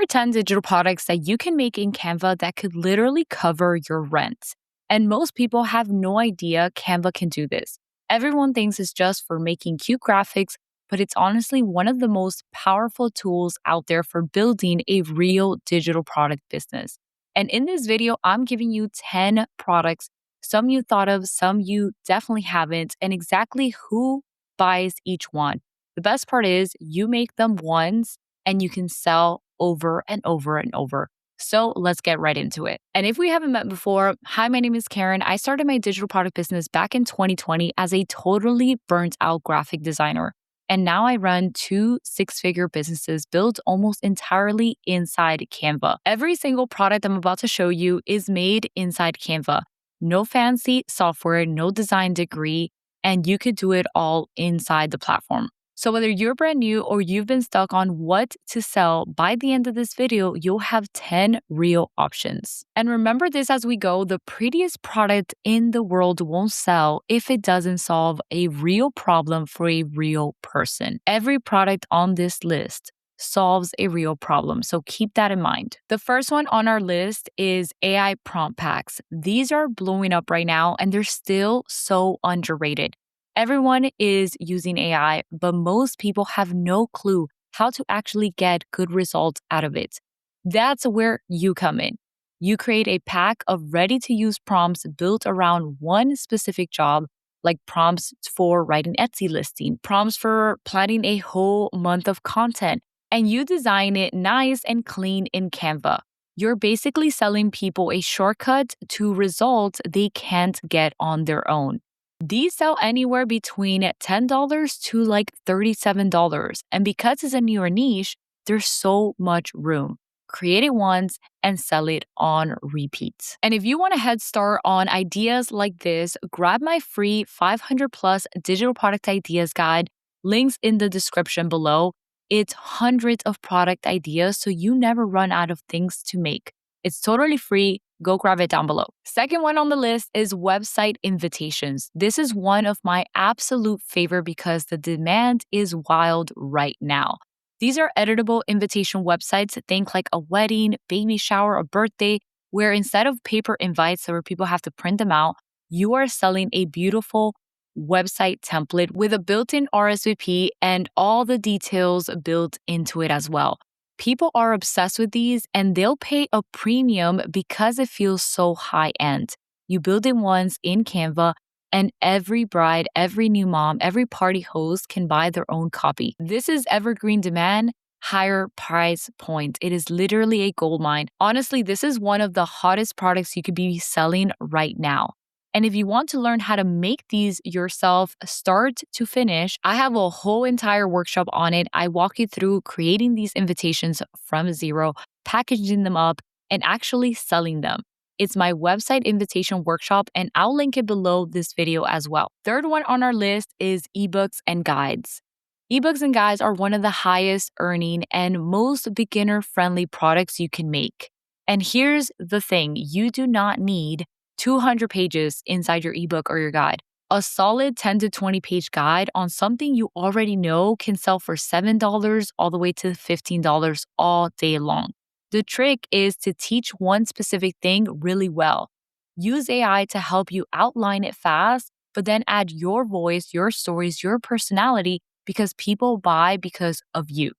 are 10 digital products that you can make in Canva that could literally cover your rent. And most people have no idea Canva can do this. Everyone thinks it's just for making cute graphics, but it's honestly one of the most powerful tools out there for building a real digital product business. And in this video, I'm giving you 10 products, some you thought of, some you definitely haven't, and exactly who buys each one. The best part is you make them once and you can sell over and over and over. So let's get right into it. And if we haven't met before, hi, my name is Karen. I started my digital product business back in 2020 as a totally burnt out graphic designer. And now I run 2 6-figure businesses built almost entirely inside Canva. Every single product I'm about to show you is made inside Canva. No fancy software, no design degree, and you could do it all inside the platform. So whether you're brand new or you've been stuck on what to sell, by the end of this video, you'll have 10 real options. And remember this as we go, the prettiest product in the world won't sell if it doesn't solve a real problem for a real person. Every product on this list solves a real problem. So keep that in mind. The first one on our list is AI prompt packs. These are blowing up right now and they're still so underrated. Everyone is using AI, but most people have no clue how to actually get good results out of it. That's where you come in. You create a pack of ready-to-use prompts built around one specific job, like prompts for writing Etsy listing, prompts for planning a whole month of content, and you design it nice and clean in Canva. You're basically selling people a shortcut to results they can't get on their own. These sell anywhere between $10 to like $37. And because it's a newer niche, there's so much room. Create it once and sell it on repeat. And if you want a head start on ideas like this, grab my free 500 plus digital product ideas guide. Links in the description below. It's hundreds of product ideas, so you never run out of things to make. It's totally free. Go grab it down below. Second one on the list is website invitations. This is one of my absolute favorite because the demand is wild right now. These are editable invitation websites. Think like a wedding, baby shower, a birthday, where instead of paper invites where people have to print them out, you are selling a beautiful website template with a built-in RSVP and all the details built into it as well. People are obsessed with these and they'll pay a premium because it feels so high-end. You build it once in Canva and every bride, every new mom, every party host can buy their own copy. This is evergreen demand, higher price point. It is literally a goldmine. Honestly, this is one of the hottest products you could be selling right now. And if you want to learn how to make these yourself start to finish, I have a whole entire workshop on it. I walk you through creating these invitations from zero, packaging them up, and actually selling them. It's my website invitation workshop, and I'll link it below this video as well. Third one on our list is ebooks and guides. Ebooks and guides are one of the highest earning and most beginner-friendly products you can make. And here's the thing, you do not need 200 pages inside your ebook or your guide. A solid 10 to 20 page guide on something you already know can sell for $7 all the way to $15 all day long. The trick is to teach one specific thing really well. Use AI to help you outline it fast, but then add your voice, your stories, your personality because people buy because of you.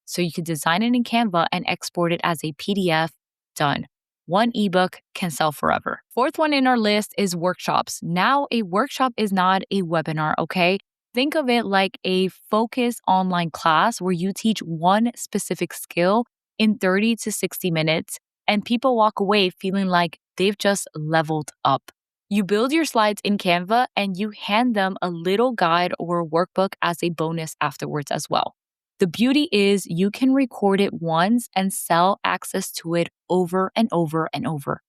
So you can design it in Canva and export it as a PDF. Done. One ebook can sell forever. Fourth one in our list is workshops. Now, a workshop is not a webinar, okay? Think of it like a focused online class where you teach one specific skill in 30 to 60 minutes, and people walk away feeling like they've just leveled up. You build your slides in Canva and you hand them a little guide or a workbook as a bonus afterwards as well. The beauty is you can record it once and sell access to it over and over and over.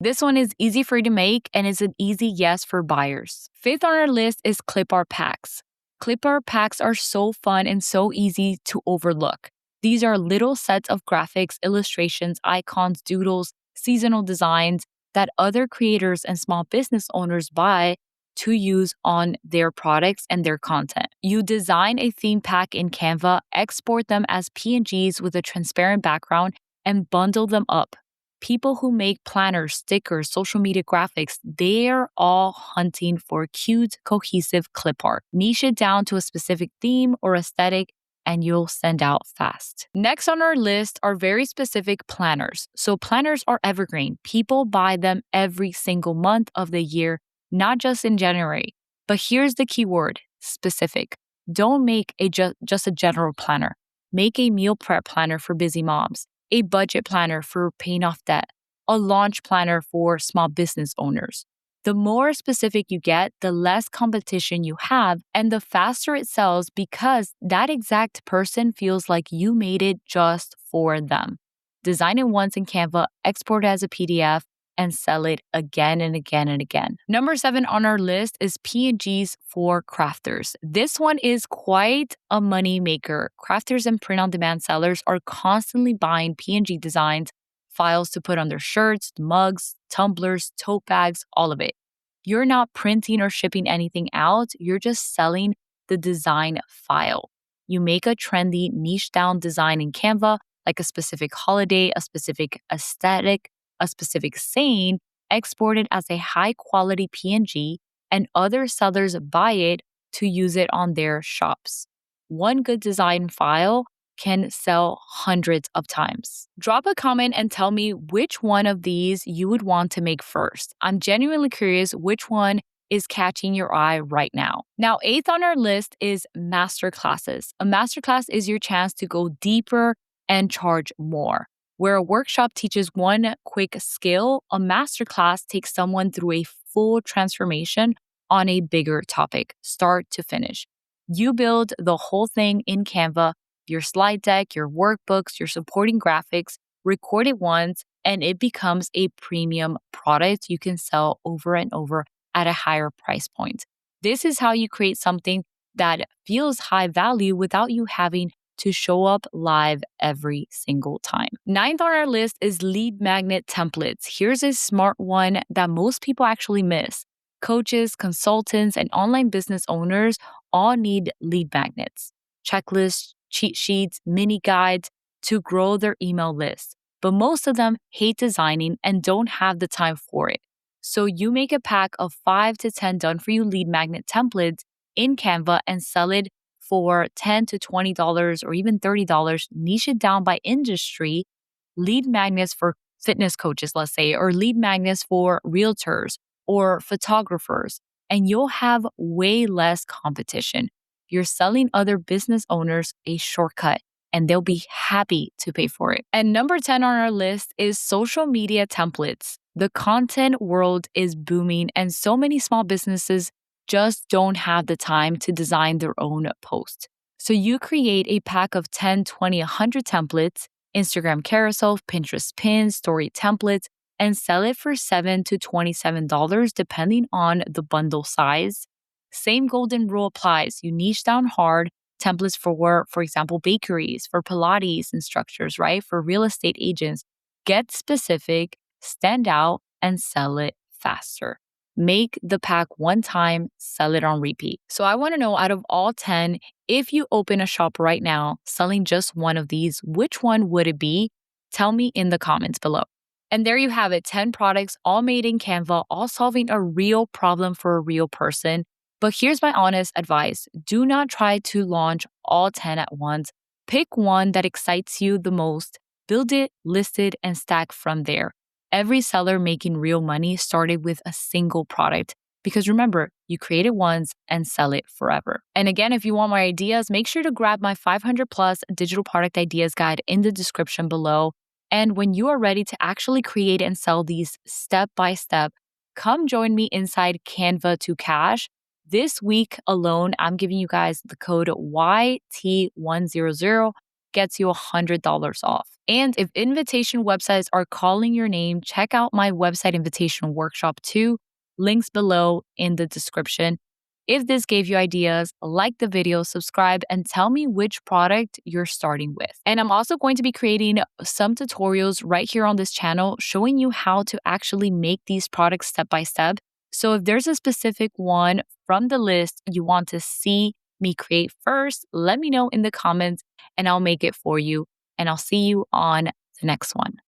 This one is easy for you to make and is an easy yes for buyers. Fifth on our list is clip art packs. Clip art packs are so fun and so easy to overlook. These are little sets of graphics, illustrations, icons, doodles, seasonal designs that other creators and small business owners buy to use on their products and their content. You design a theme pack in Canva, export them as PNGs with a transparent background, and bundle them up. People who make planners, stickers, social media graphics, they're all hunting for cute, cohesive clip art. Niche it down to a specific theme or aesthetic, and you'll send out fast. Next on our list are very specific planners. So planners are evergreen. People buy them every single month of the year, not just in January. But here's the key word, specific. Don't make just a general planner. Make a meal prep planner for busy moms, a budget planner for paying off debt, a launch planner for small business owners. The more specific you get, the less competition you have, and the faster it sells because that exact person feels like you made it just for them. Design it once in Canva, export it as a PDF, and sell it again and again and again. Number 7 on our list is PNGs for crafters. This one is quite a money maker. Crafters and print-on-demand sellers are constantly buying PNG designs, files to put on their shirts, mugs, tumblers, tote bags, all of it. You're not printing or shipping anything out, you're just selling the design file. You make a trendy, niche down design in Canva, like a specific holiday, a specific aesthetic, a specific saying, export it as a high quality PNG, and other sellers buy it to use it on their shops. One good design file can sell hundreds of times. Drop a comment and tell me which one of these you would want to make first. I'm genuinely curious which one is catching your eye right now. Now, 8th on our list is masterclasses. A masterclass is your chance to go deeper and charge more. Where a workshop teaches one quick skill, a masterclass takes someone through a full transformation on a bigger topic, start to finish. You build the whole thing in Canva, your slide deck, your workbooks, your supporting graphics, record it once, and it becomes a premium product you can sell over and over at a higher price point. This is how you create something that feels high value without you having to show up live every single time. 9th on our list is lead magnet templates. Here's a smart one that most people actually miss. Coaches, consultants, and online business owners all need lead magnets, checklists, cheat sheets, mini guides to grow their email list. But most of them hate designing and don't have the time for it. So you make a pack of 5 to 10 done-for-you lead magnet templates in Canva and sell it for $10 to $20 or even $30, niche it down by industry, lead magnets for fitness coaches, let's say, or lead magnets for realtors or photographers, and you'll have way less competition. You're selling other business owners a shortcut, and they'll be happy to pay for it. And number 10 on our list is social media templates. The content world is booming, and so many small businesses just don't have the time to design their own post. So you create a pack of 10, 20, 100 templates, Instagram carousel, Pinterest pins, story templates, and sell it for $7 to $27 depending on the bundle size. Same golden rule applies. You niche down hard, templates for example, bakeries, for Pilates instructors, right? For real estate agents. Get specific, stand out, and sell it faster. Make the pack one time, sell it on repeat. So I want to know, out of all 10, if you open a shop right now selling just one of these, which one would it be? Tell me in the comments below. And there you have it, 10 products all made in Canva, all solving a real problem for a real person. But here's my honest advice. Do not try to launch all 10 at once. Pick one that excites you the most, build it, list it, and stack from there. Every seller making real money started with a single product. Because remember, you create it once and sell it forever. And again, if you want more ideas, make sure to grab my 500 plus digital product ideas guide in the description below. And when you are ready to actually create and sell these step by step, come join me inside Canva to Cash. This week alone, I'm giving you guys the code YT100, gets you $100 off. And if invitation websites are calling your name, check out my website invitation workshop too. Links below in the description. If this gave you ideas, like the video, subscribe, and tell me which product you're starting with. And I'm also going to be creating some tutorials right here on this channel showing you how to actually make these products step by step. So if there's a specific one from the list you want to see me create first, let me know in the comments and I'll make it for you. And I'll see you on the next one.